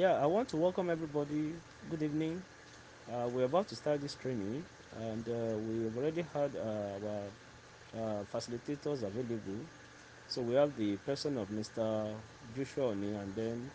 I want to welcome everybody. Good evening. We're about to start this training, and we've already had our facilitators available. So we have the person of Mr. Joshua Oni, and then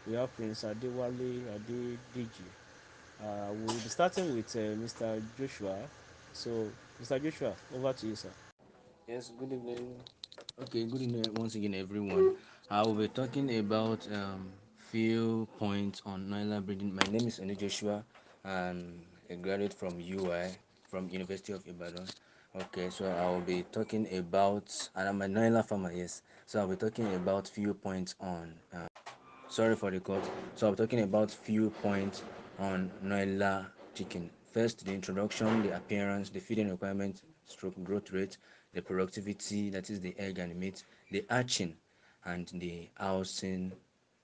we have Prince Adewale Adediji. We'll be starting with Mr. Joshua. So, Mr. Joshua, over to you, sir. Yes, good evening. Okay, good evening once again, everyone. I will be talking about few points on Noilers breeding. My name is Oni Joshua. I'm a graduate from UI, from University of Ibadan. Okay, so I will be talking about, and I'm a Noilers farmer, yes. So I'll be talking about few points on. Sorry for the cut. So I'm talking about few points on Noilers chicken. First, the introduction, the appearance, the feeding requirement, stroke growth rate, the productivity, that is the egg and the meat, the hatching, and the housing.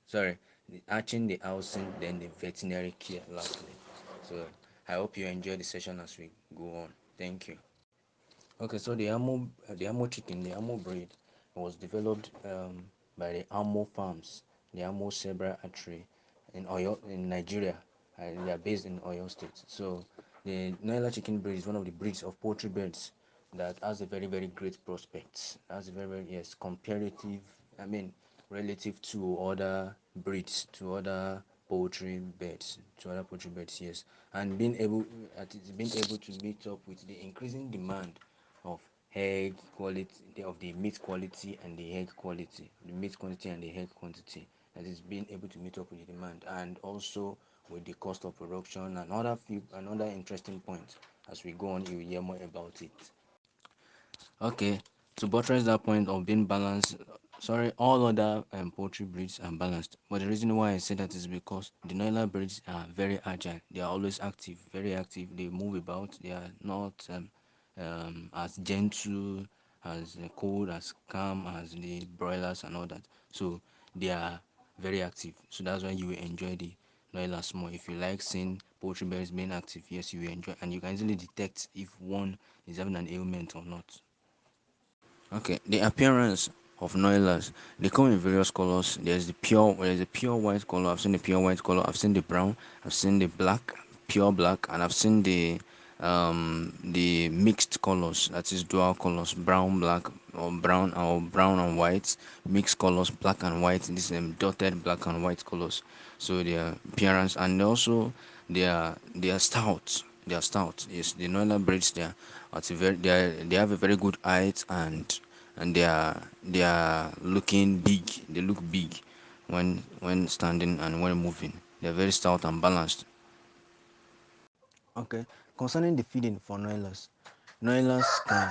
Sorry, the hatching, the housing, then the veterinary care lastly. So I hope you enjoy the session as we go on. Thank you. Okay, so the Amo chicken, the Amo breed, was developed by the Amo farms, the Amo Zebra Archery in Oyo, in Nigeria. They are based in Oyo State. So the Noilers chicken breed is one of the breeds of poultry birds that has a very great prospects. Has a very yes comparative. I mean, relative to other breeds, to other poultry birds, yes, and being able to meet up with the increasing demand of egg quality, of the meat quality and the egg quality, the meat quantity and the egg quantity, that is being able to meet up with the demand, and also with the cost of production and another interesting point. As we go on, you will hear more about it. Okay, to buttress that point of being balanced, sorry, all other poultry breeds are balanced. But the reason why I say that is because the Noilers breeds are very agile. They are always active, very active. They move about. They are not as gentle, as cold, as calm as the broilers and all that. So they are very active. So that's why you will enjoy the Noilers more. If you like seeing poultry birds being active, yes, you will enjoy, and you can easily detect if one is having an ailment or not. Okay, the appearance of Noilers, they come in various colors. There's a pure white color. I've seen the pure white color. I've seen the brown. I've seen the black, pure black, and I've seen the mixed colors. That is dual colors, brown, black, or brown and white, mixed colors, black and white. This dotted black and white colors. So their appearance, and also they are stout. They are stout. Yes, the Noilers breeds they are at a very they have a very good height, and they are looking big. They look big when standing and when moving. They're very stout and balanced. Okay, concerning the feeding for Noilers can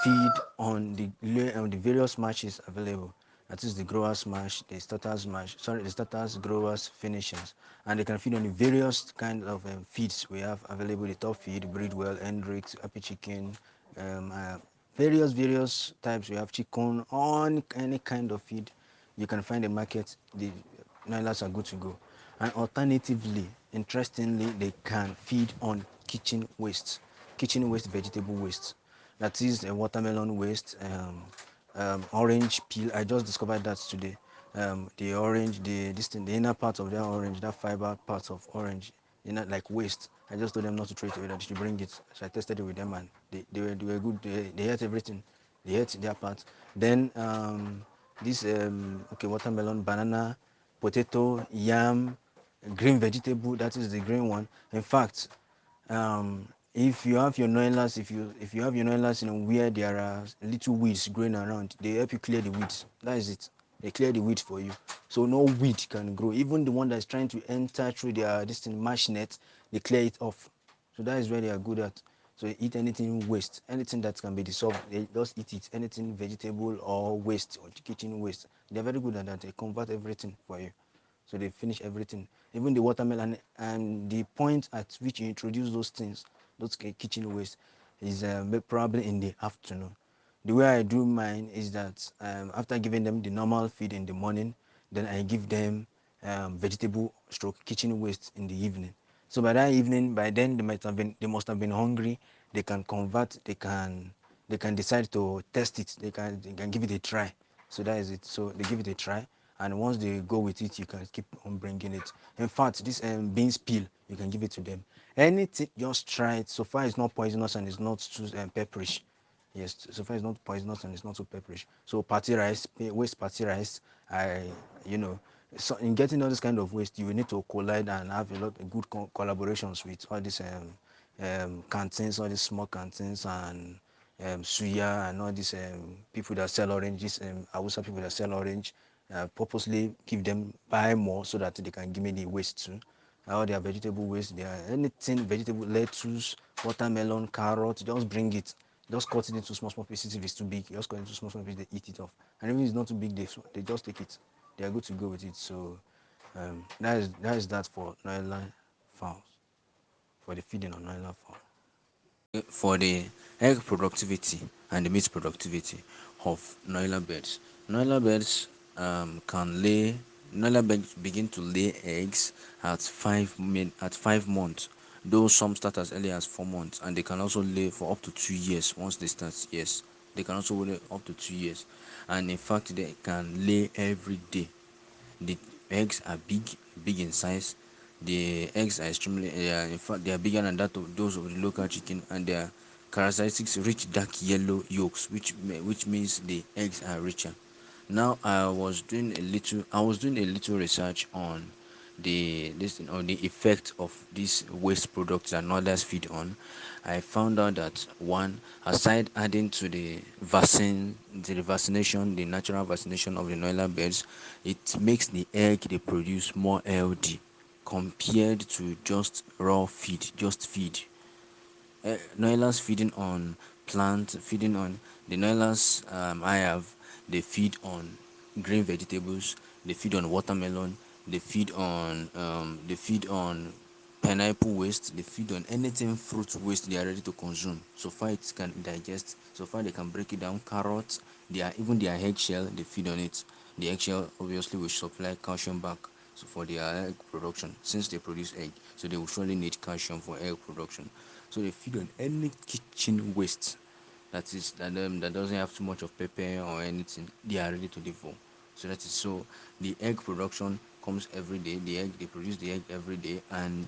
feed on the various mashes available. That is the growers mash, the starters mash, sorry, the starters, growers, finishers, and they can feed on the various kind of feeds we have available. The top feed, Breedwell, Hendrix, Happy Chicken, various types. We have chicken on any kind of feed you can find a market. The Noilers are good to go. And alternatively, interestingly, they can feed on kitchen waste, vegetable waste. That is a watermelon waste, orange peel. I just discovered that today. The orange, the inner part of that orange, that fiber part of orange, like waste. I just told them not to throw it away, that they should bring it. So I tested it with them, and they were good. They ate everything. They ate their part. Then this okay, watermelon, banana, potato, yam, green vegetable. That is the green one. In fact, um, if you have your Noilers, if you have your Noilers, where there are little weeds growing around, they help you clear the weeds. That is it. They clear the weeds for you, so no weed can grow. Even the one that's trying to enter through their mash net, they clear it off. So that is where they are good at. So they eat anything waste, anything that can be dissolved, they just eat it. Anything vegetable or waste or kitchen waste, they're very good at that. They convert everything for you. So they finish everything, even the watermelon. And the point at which you introduce those things, those kitchen waste, is probably in the afternoon. The way I do mine is that after giving them the normal feed in the morning, then I give them vegetable stroke kitchen waste in the evening. So by that evening, by then they must have been hungry. They can convert. They can decide to test it. They can give it a try. So that is it. So they give it a try, and once they go with it, you can keep on bringing it. In fact, this beans peel, you can give it to them. Anything, just try it. So far, it's not poisonous and it's not too pepperish. Yes, so far it's not poisonous and it's not too pepperish. So party rice, waste party rice, I, you know, so in getting all this kind of waste, you will need to collide and have a lot of good collaborations with all these canteens, all these small canteens and suya and all these people that sell oranges, Hausa people that sell orange, purposely give them buy more so that they can give me the waste too. All their vegetable waste, their anything vegetable, lettuce, watermelon, carrot, just bring it. Just cut it into small pieces. If it's too big, just cut it into small pieces. They eat it off. And if it's not too big, they just take it. They are good to go with it. So that is that for Noila fowls, for the feeding on Noila fowl. For the egg productivity and the meat productivity of Noila birds. Noila birds can lay. Noila birds begin to lay eggs at 5 months. Though some start as early as 4 months, and they can also lay for up to 2 years once they start. Yes, they can also lay up to 2 years, and in fact, they can lay every day. The eggs are big in size. The eggs are extremely, in fact, they are bigger than that of those of the local chicken, and their characteristics rich dark yellow yolks, which means the eggs are richer. Now I was doing a little research on the effect of these waste products and others feed on. I found out that one, aside adding to the vaccination, the natural vaccination of the Noila birds, it makes the egg they produce more healthy compared to just raw feed, just feed. Noilers feeding on plants, feeding on the Noilers I have, they feed on green vegetables, they feed on watermelon, they feed on pineapple waste, they feed on anything fruit waste they are ready to consume. So far it can digest, so far they can break it down. Carrots, even their eggshell, they feed on it. The eggshell obviously will supply calcium back, so for their egg production, since they produce egg, so they will surely need calcium for egg production. So they feed on any kitchen waste that doesn't have too much of pepper or anything. They are ready to devour. So that is so the egg production comes every day. They produce the egg every day, and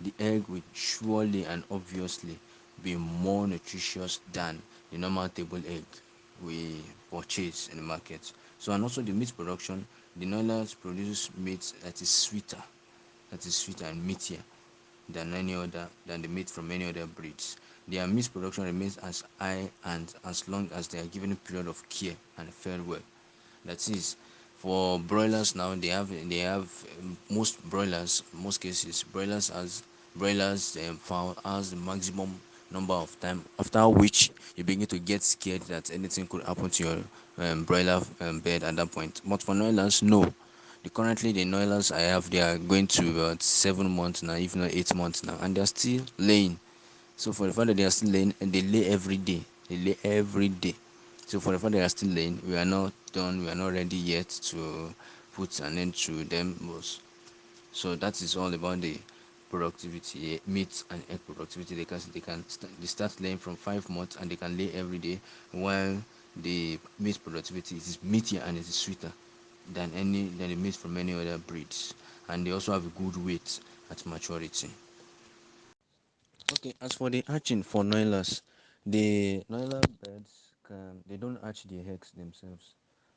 the egg will surely and obviously be more nutritious than the normal table egg we purchase in the market. So, and also the meat production, the Noilers produce meat that is sweeter and meatier than the meat from any other breeds. Their meat production remains as high and as long as they are given a period of care and fed well. That is, for broilers now, they have most broilers, most cases, broilers found as the maximum number of time after which you begin to get scared that anything could happen to your broiler bed at that point. But for Noilers, no. The Noilers I have, they are going to about 7 months now, if not 8 months now, and they are still laying. So for the fact that they are still laying, and they lay every day, they lay every day. So for the fact that they are still laying, we are not done, we are not ready yet to put an end to them. So that is all about the productivity, meat and egg productivity. They start laying from 5 months and they can lay every day, while the meat productivity is meatier and it is sweeter than the meat from any other breeds, and they also have a good weight at maturity. Okay, as for the hatching for Noilers, the Noiler birds they don't hatch the eggs themselves.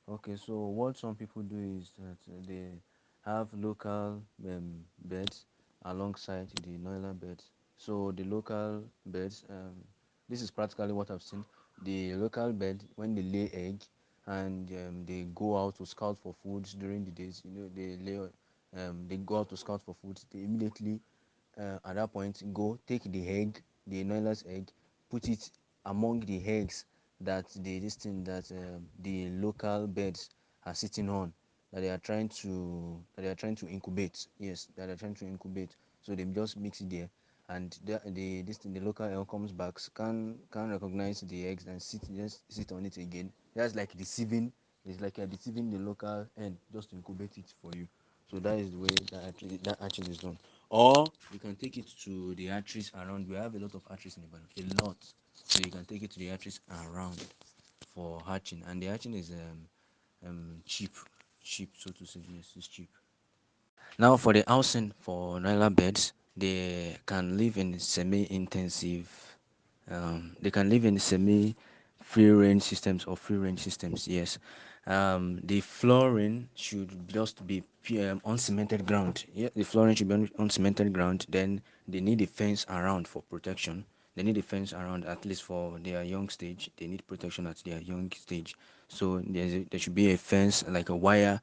Okay, so what some people do is that they have local beds alongside the Noiler beds. So the local beds, this is practically what I've seen. The local bed, when they lay egg and they go out to scout for foods during the days, they go out to scout for foods. They immediately at that point go take the egg, the Noiler's egg, put it among the eggs that the local birds are sitting on, that they are trying to incubate. Yes, that they are trying to incubate. So they just mix it there, and the local egg comes back, can recognize the eggs and sit on it again. That's like deceiving. It's like you're deceiving the local hen just to incubate it for you. So that is the way that hatching is done. Or you can take it to the hatcheries around. We have a lot of hatcheries in Ibadan, a lot. So you can take it to the hatcheries around for hatching, and the hatching is cheap. cheap, so to say. Yes, it's cheap. Now, for the housing for Nyla beds, they can live in semi-intensive. They can live in semi-free range systems or free range systems. Yes, the flooring should just be uncemented ground. Yeah, the flooring should be on uncemented ground. Then they need a fence around for protection. They need a fence around at least for their young stage. They need protection at their young stage. So there should be a fence like a wire,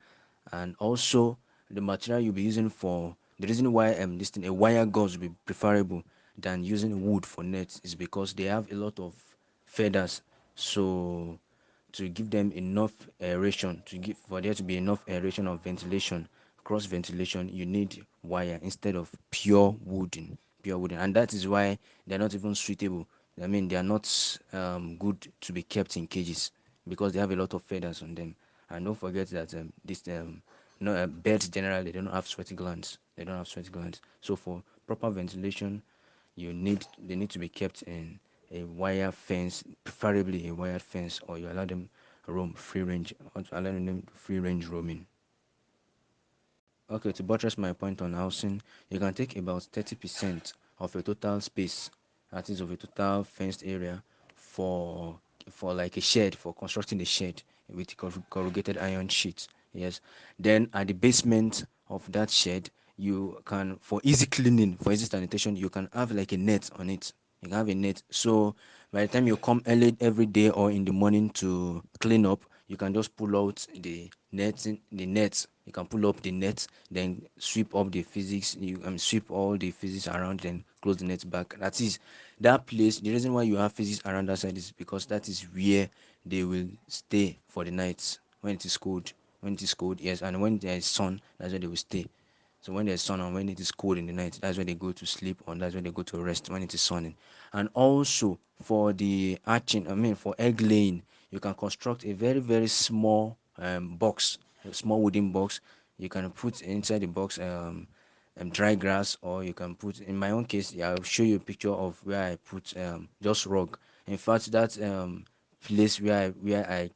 and also the material you'll be using for the reason why this thing a wire gauze will be preferable than using wood for nets is because they have a lot of feathers. So to give them enough aeration, to give for there to be enough aeration of ventilation, cross ventilation, you need wire instead of pure wooden, and that is why they're not even suitable. I mean, they are not good to be kept in cages because they have a lot of feathers on them. And don't forget that this no birds generally they don't have sweaty glands. They don't have sweaty glands. So for proper ventilation, they need to be kept in a wire fence, preferably a wired fence, or you allow them roam free range, or to allow them free range roaming. Okay, to buttress my point on housing, you can take about 30% of a total space, that is of a total fenced area, for like a shed, for constructing a shed with corrugated iron sheets. Yes. Then at the basement of that shed, you can for easy cleaning, for easy sanitation, you can have like a net on it. You can have a net. So by the time you come early every day or in the morning to clean up, you can just pull out the net. You can pull up the net, then sweep up the physics. You sweep all the physics around, then close the net back. That is that place. The reason why you have physics around that side is because that is where they will stay for the night when it is cold. When it is cold, yes, and when there is sun, that's where they will stay. So when there's sun and when it is cold in the night, that's where they go to sleep, or that's where they go to rest when it is sunny. And also for the hatching, for egg laying, you can construct a very very small box, a small wooden box. You can put inside the box dry grass, or you can put. In my own case, yeah, I'll show you a picture of where I put just rug. In fact, that place where I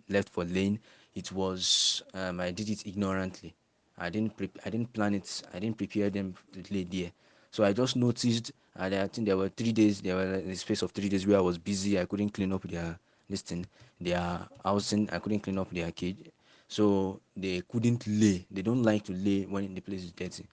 left for laying, it was I did it ignorantly. I didn't plan it. I didn't prepare them to lay there. So I just noticed. I think there were 3 days. There were a space of 3 days where I was busy. I couldn't clean up their this thing, their housing. I couldn't clean up their cage, so they couldn't lay. They don't like to lay when the place is dirty.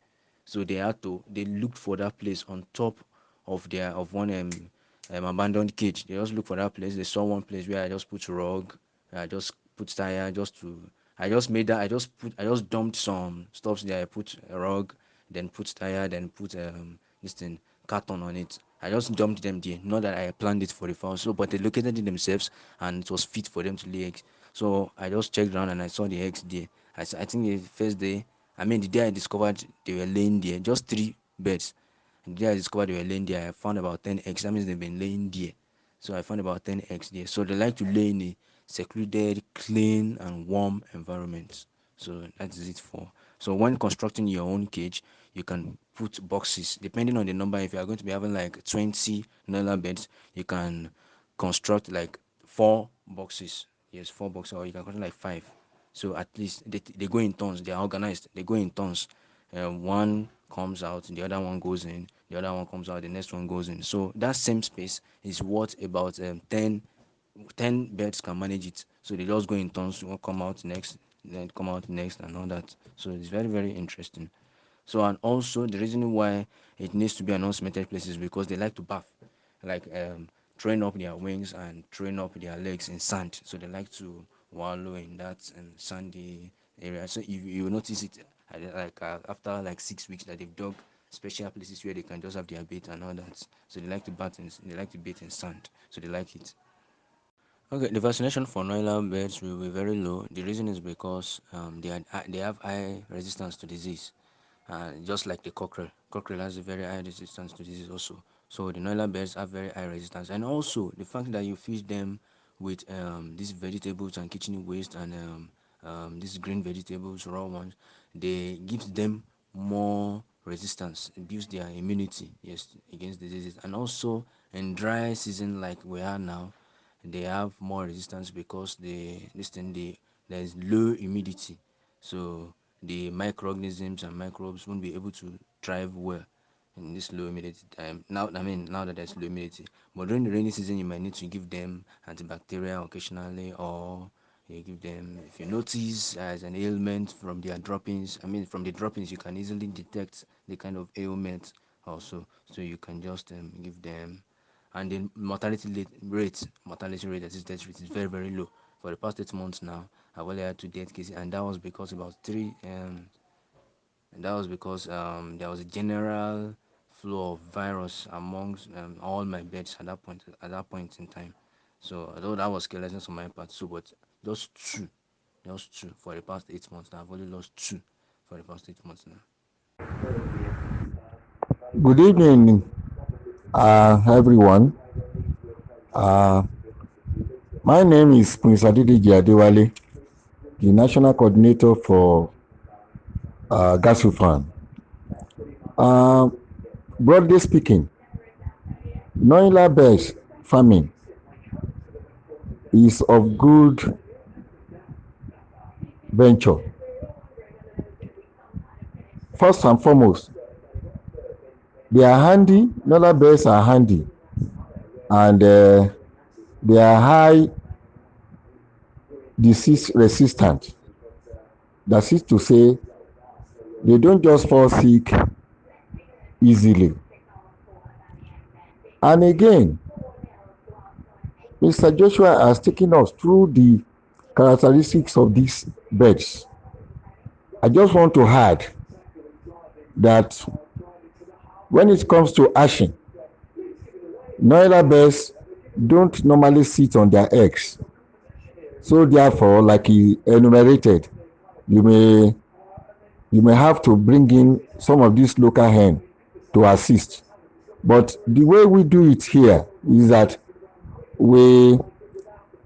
So they had to. They looked for that place on top of one abandoned cage. They just looked for that place. They saw one place where I just put rug. I just put tire just to. I just made that. I just dumped some stuffs there. I put a rug, then put tire, then put this thing carton on it. I just dumped them there. Not that I planned it for the farm. So, but they located it themselves, and it was fit for them to lay eggs. So I just checked around and I saw the eggs there. I think the first day, the day I discovered they were laying there, just 3 beds. And the day I discovered they were laying there, I found about 10 eggs. That means they've been laying there. So I found about 10 eggs there. So they like to lay in a secluded, clean, and warm environment. So that is it for. So when constructing your own cage, you can put boxes depending on the number. If you are going to be having like 20 Noila beds, you can construct like 4 boxes. Yes, 4 boxes, or you can construct like 5. So at least they go in tons. They are organized. They go in tons. One comes out, the other one goes in, the other one comes out, the next one goes in. So that same space is what about 10 beds can manage it. So they just go in tons, one come out next, then come out next, and all that. So it's very, very interesting. So, and also the reason why it needs to be an uncemented place is because they like to bath, like train up their wings and train up their legs in sand. So they like to wallow in that sandy area. So you notice it after like 6 weeks that they've dug special places where they can just have their bait and all that. So they like to they like to bathe in sand. So they like it. Okay, the vaccination for Noila birds will be very low. The reason is because they have high resistance to disease, just like the cockerel. Cockerel has a very high resistance to disease also. So the Noila birds have very high resistance, and also the fact that you feed them with these vegetables and kitchen waste and these green vegetables, raw ones, they gives them more resistance. It builds their immunity, yes, against diseases, and also in dry season like we are now, they have more resistance because there is low humidity. So the microorganisms and microbes won't be able to thrive well in this low humidity time. Now that there's low humidity, but during the rainy season, you might need to give them antibacterial occasionally, or you give them, if you notice as an ailment from their droppings. From the droppings, you can easily detect the kind of ailment also. So you can just give them. And the mortality rate, that is death rate, is very very low. For the past 8 months now, I've only had 2 death cases, and that was because about three and that was because there was a general flow of virus amongst all my beds at that point in time. So although that was carelessness on my part too, but just two, just two for the past 8 months now. I've only lost two for the past 8 months now. Good evening, everyone. Uh, my name is Prince Adidiji Adewale, the National Coordinator for GASUFAN. Uh, Broadly speaking, Noiler-based farming is of good venture. First and foremost, they are handy, Noiler-based are handy, and they are high disease resistant. That is to say, they don't just fall sick easily. And again, Mr. Joshua has taken us through the characteristics of these beds. I just want to add that when it comes to ashing, Noiler beds don't normally sit on their eggs. So therefore, like he enumerated, you may have to bring in some of these local hen to assist. But the way we do it here is that we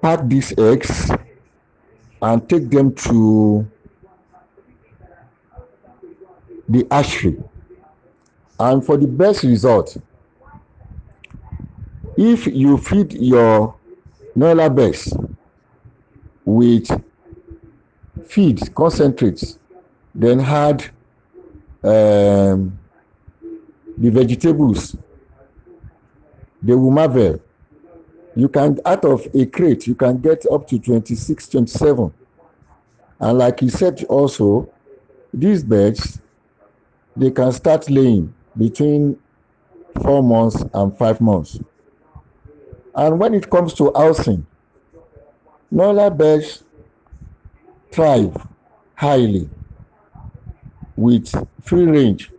pack these eggs and take them to the hatchery. And for the best result, if you feed your Noiler beds with feed concentrates, then add the vegetables, they will marvel. You can, out of a crate, you can get up to 26, 27. And like he said also, these birds, they can start laying between 4 months and 5 months. And when it comes to housing, Noiler birds thrive highly with free range,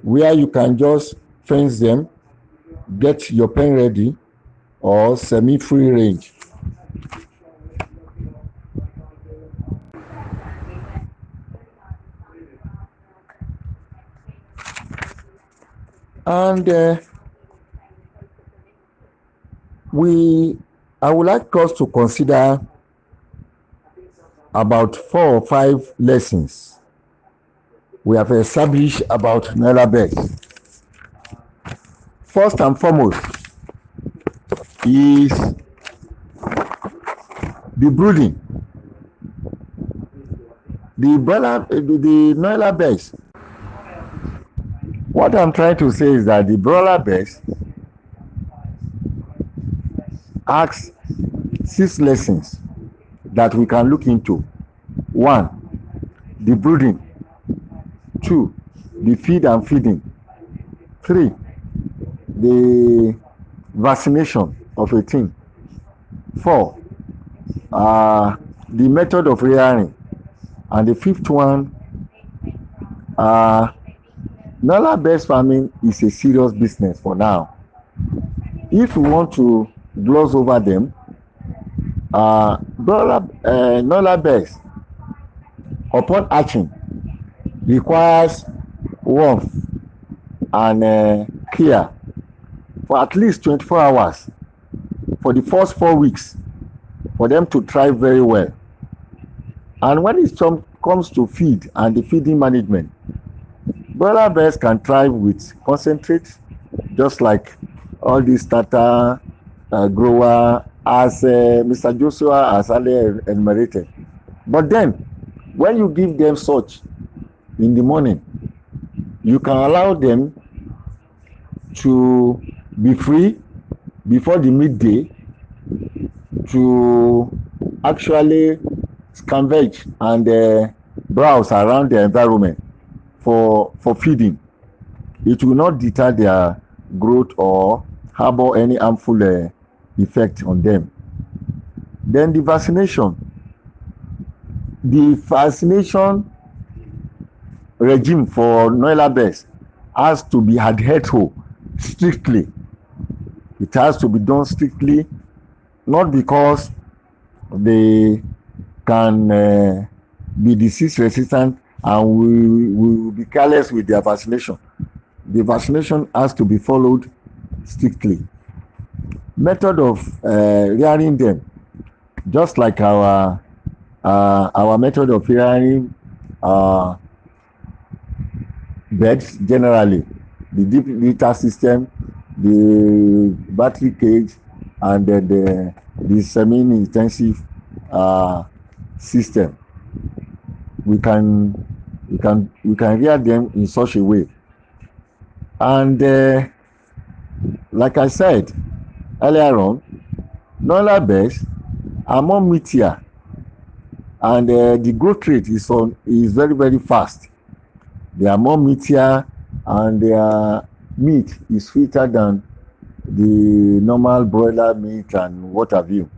where you can just fence them, get your pen ready, or semi-free range. And I would like us to consider about 4 or 5 lessons we have established about Noiler beds. First and foremost is the brooding. The Noiler beds. What I'm trying to say is that the broiler beds asks 6 lessons that we can look into. 1, the brooding. 2, the feed and feeding. 3, the vaccination of a thing. 4, the method of rearing. And the 5th one, Noiler beds farming is a serious business for now. If we want to gloss over them, Noiler beds upon hatching requires warmth and care for at least 24 hours for the first 4 weeks for them to thrive very well. And when it comes to feed and the feeding management, broiler beds can thrive with concentrates, just like all these starter grower, as Mr. Joshua has earlier enumerated. But then When you give them such in the morning, you can allow them to be free before the midday to actually scavenge and browse around the environment for feeding. It will not deter their growth or harbor any harmful effect on them. Then the vaccination regime for Noiler birds has to be adhered to strictly. It has to be done strictly, not because they can be disease resistant and we will be careless with their vaccination. The vaccination has to be followed strictly. Method of rearing them, just like our method of rearing birds generally, the deep litter system, the battery cage, and then the semi-intensive system. We can rear them in such a way. And like I said earlier on, Noiler birds are more meatier, and the growth rate is very very fast. They are more meatier, and their meat is sweeter than the normal broiler meat and what have you.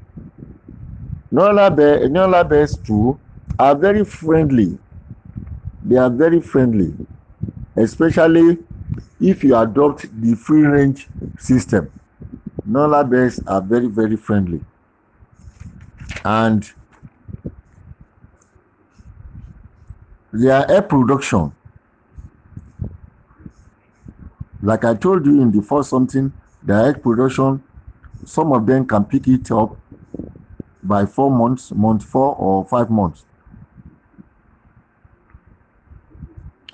Noiler birds too are very friendly. They are very friendly, especially if you adopt the free range system. Noiler birds are very very friendly, and their egg production, like I told you in the first something, their egg production, some of them can pick it up by 4 months, month 4 or 5 months,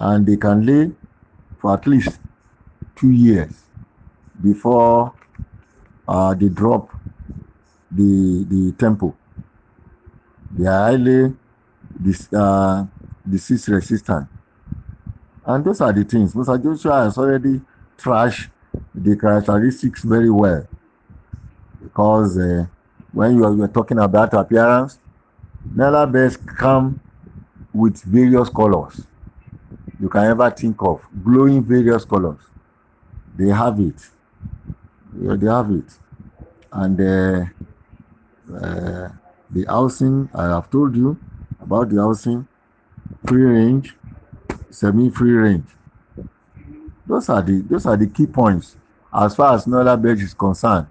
and they can lay for at least 2 years before they drop the tempo. They are highly disease resistant, and those are the things. Mr. Joshua has already trashed the characteristics very well, because when you are talking about appearance, Noiler birds come with various colors you can ever think of, glowing various colors. They have it. Yeah, they have it. And the housing, I have told you about the housing, free range, semi-free range. Those are the key points as far as Noiler birds is concerned.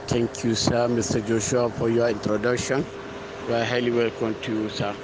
Thank you, sir, Mr. Joshua, for your introduction. You are highly welcome to you, sir.